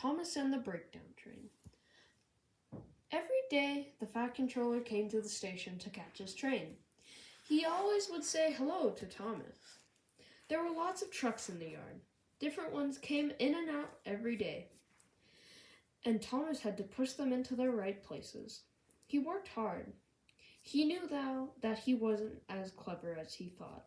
Thomas and the Breakdown Train. Every day, the Fat Controller came to the station to catch his train. He always would say hello to Thomas. There were lots of trucks in the yard. Different ones came in and out every day, and Thomas had to push them into their right places. He worked hard. He knew now that he wasn't as clever as he thought.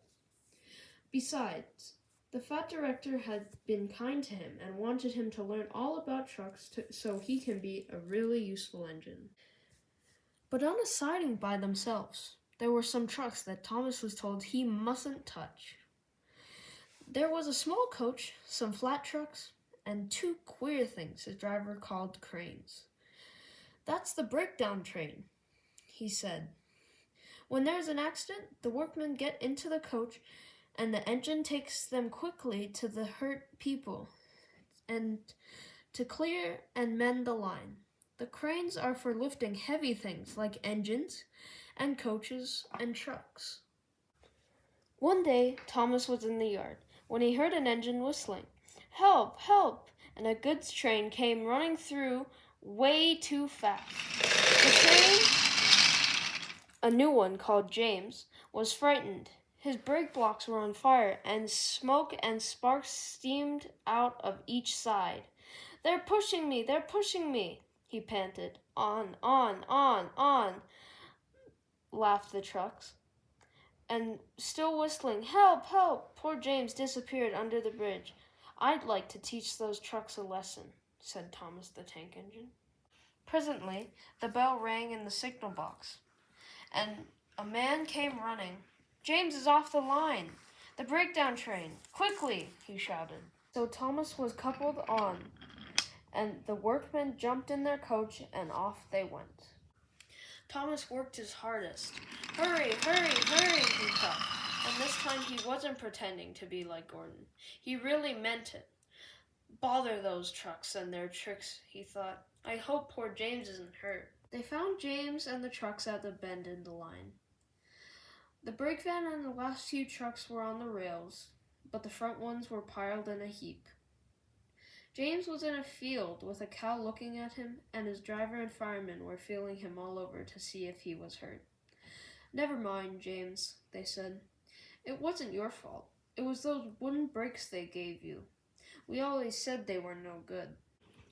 Besides, the fat director had been kind to him and wanted him to learn all about trucks so he can be a really useful engine. But on a siding by themselves, there were some trucks that Thomas was told he mustn't touch. There was a small coach, some flat trucks, and two queer things his driver called cranes. "That's the breakdown train," he said. "When there's an accident, the workmen get into the coach and the engine takes them quickly to the hurt people and to clear and mend the line. The cranes are for lifting heavy things like engines and coaches and trucks." One day, Thomas was in the yard when he heard an engine whistling. "Help! Help!" And a goods train came running through way too fast. The train, a new one called James, was frightened. His brake blocks were on fire, and smoke and sparks steamed out of each side. "They're pushing me! They're pushing me!" he panted. On, laughed the trucks. And still whistling, "Help! Help!" Poor James disappeared under the bridge. "I'd like to teach those trucks a lesson," said Thomas the Tank Engine. Presently, the bell rang in the signal box, and a man came running. "James is off the line! The breakdown train! Quickly!" he shouted. So Thomas was coupled on, and the workmen jumped in their coach, and off they went. Thomas worked his hardest. "Hurry, hurry, hurry," he thought. And this time he wasn't pretending to be like Gordon. He really meant it. "Bother those trucks and their tricks," he thought. "I hope poor James isn't hurt." They found James and the trucks at the bend in the line. The brake van and the last few trucks were on the rails, but the front ones were piled in a heap. James was in a field with a cow looking at him, and his driver and fireman were feeling him all over to see if he was hurt. "Never mind, James," they said. "It wasn't your fault. It was those wooden brakes they gave you. We always said they were no good."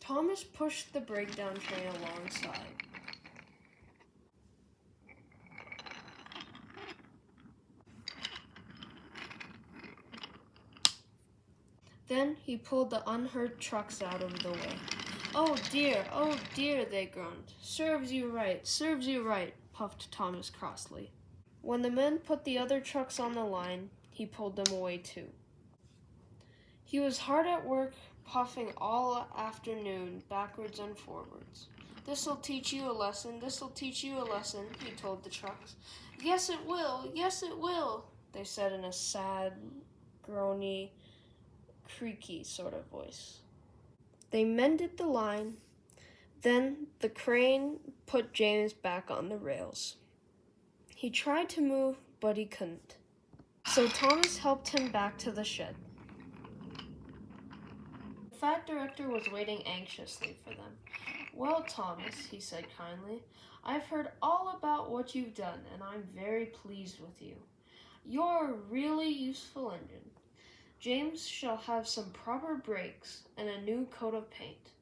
Thomas pushed the breakdown train alongside. Then he pulled the unhurt trucks out of the way. Oh dear, they groaned. Serves you right, puffed Thomas crossly. When the men put the other trucks on the line, he pulled them away too. He was hard at work, puffing all afternoon, backwards and forwards. This'll teach you a lesson, he told the trucks. Yes, it will, they said in a sad, groany, creaky sort of voice. They mended the line. Then the crane put James back on the rails. He tried to move, but he couldn't. So Thomas helped him back to the shed. The fat director was waiting anxiously for them. "Well, Thomas," he said kindly, "I've heard all about what you've done, and I'm very pleased with you. You're a really useful engine. James shall have some proper brakes and a new coat of paint,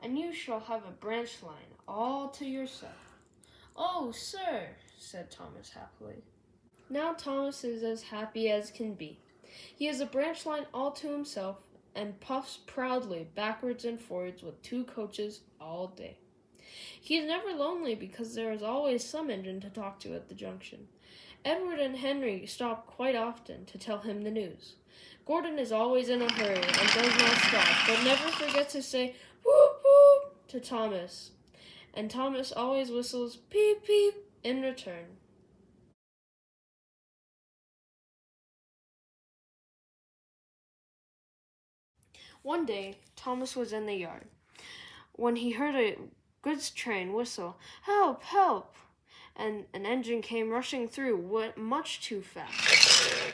and you shall have a branch line all to yourself." "Oh, sir," said Thomas happily. Now Thomas is as happy as can be. He has a branch line all to himself and puffs proudly backwards and forwards with two coaches all day. He is never lonely because there is always some engine to talk to at the junction. Edward and Henry stop quite often to tell him the news. Gordon is always in a hurry and does not stop, but never forgets to say whoop whoop to Thomas. And Thomas always whistles peep peep in return. One day, Thomas was in the yard when he heard a goods train whistle, "Help, help!" and an engine came rushing through much too fast.